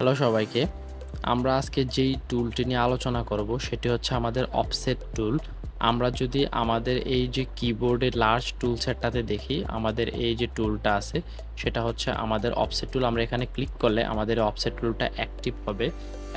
Hello সবাইকে। আমরা আজকে যেই টুলটি নিয়ে আলোচনা করব সেটি হচ্ছে আমাদের অফসেট টুল। আমরা যদি আমাদের এই যে কিবোর্ডের লার্জ টুল সেটটাতে দেখি, আমাদের এই যে টুলটা আছে সেটা হচ্ছে আমাদের অফসেট টুল। আমরা এখানে ক্লিক করলে আমাদের অফসেট টুলটা অ্যাক্টিভ হবে।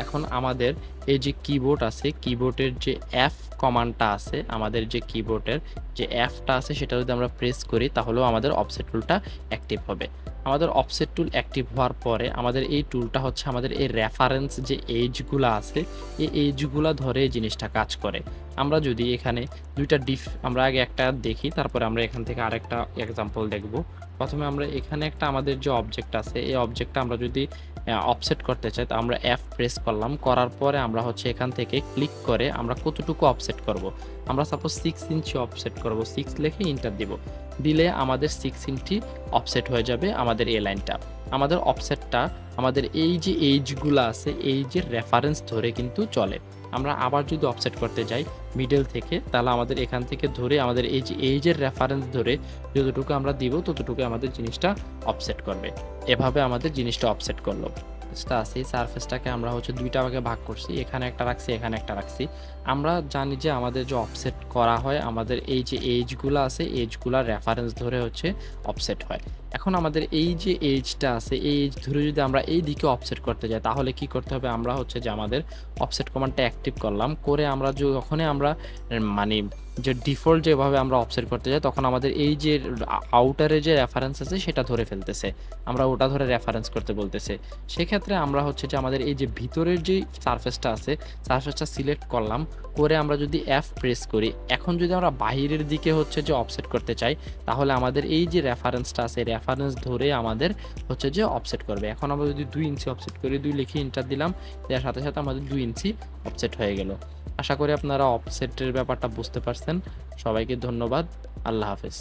এখন আমাদের এই যে কিবোর্ড আছে, কিবোর্ডের যে এফ কমান্ডটা আছে, আমাদের যে কিবোর্ডের যে এফটা আছে সেটা যদি আমরা প্রেস করি তাহলেও আমাদের অফসেট টুলটা অ্যাক্টিভ হবে। আমাদের অফসেট টুল অ্যাক্টিভ হওয়ার পরে আমাদের এই টুলটা হচ্ছে আমাদের এই রেফারেন্স যে এজগুলো আছে, এই এজগুলো ধরে এই জিনিসটা কাজ করে। আমরা যদি এখানে দুইটা আমরা আগে একটা দেখি, তারপরে আমরা এখান থেকে আরেকটা এক্সাম্পল দেখব। প্রথমে আমরা এখানে একটা আমাদের যে অবজেক্ট আছে, এই অবজেক্টটা আমরা যদি অফসেট করতে চাই তো আমরা এফ প্রেস করলাম, করার পরে আমরা হচ্ছে এখান থেকে ক্লিক করে আমরা কতটুকু অফসেট করব। আমরা সাপোজ 6 ইঞ্চি অফসেট করব, 6 লিখে ইন্টার দিব, দিলে আমাদের 6 ইঞ্চি অফসেট হয়ে যাবে আমাদের এই লাইনটা। আমাদের অফসেটটা আমাদের এই যে এইজগুলো আছে, এই যে রেফারেন্স ধরে কিন্তু চলে। আমরা আবার যদি অফসেট করতে যাই মিডল থেকে, তাহলে আমাদের এখান থেকে ধরে আমাদের এই যে এইজের রেফারেন্স ধরে যতটুকু আমরা দিব ততটুকু আমাদের জিনিসটা অফসেট করবে। এভাবে আমাদের জিনিসটা অফসেট করলো। আছে এই সারফেসটাকে আমরা হচ্ছে দুইটা ভাগে ভাগ করছি, এখানে একটা রাখছি, এখানে একটা রাখছি। আমরা জানি যে আমাদের যে অফসেট করা হয়, আমাদের এই যে এজগুলো আছে, এজগুলার রেফারেন্স ধরে হচ্ছে অফসেট হয়। এখন আমাদের এই যে এজটা আছে, এই এজ ধরে যদি আমরা এই দিকে অফসেট করতে যাই তাহলে কি করতে হবে, আমরা হচ্ছে যে আমাদের অফসেট কমান্ডটা অ্যাক্টিভ করলাম, করে আমরা যখনই আমরা মানে যে ডিফল্ট যেভাবে আমরা অফসেট করতে যাই তখন আমাদের এই যে আউটারে যে রেফারেন্স আছে সেটা ধরে ফেলতেছে, আমরা ওটা ধরে রেফারেন্স করতে বলতেছে। সেক্ষেত্রে আমরা হচ্ছে যে আমাদের এই যে ভিতরের যে সারফেসটা আছে, সারফেসটা সিলেক্ট করলাম, করে আমরা যদি এফ প্রেস করি, এখন যদি আমরা বাহিরের দিকে হচ্ছে যে অফসেট করতে চাই তাহলে আমাদের এই যে রেফারেন্সটা আছে, রেফারেন্স ধরে আমাদের হচ্ছে যে অফসেট করবে। এখন আমরা যদি 2 ইঞ্চি অফসেট করি, 2 লিখে এন্টার দিলাম, দেওয়ার সাথে সাথে আমাদের 2 ইঞ্চি অফসেট হয়ে গেল। আশা করি আপনারা অফসেটের ব্যাপারটা বুঝতে পারছেন। সবাইকে ধন্যবাদ। আল্লাহ হাফেজ।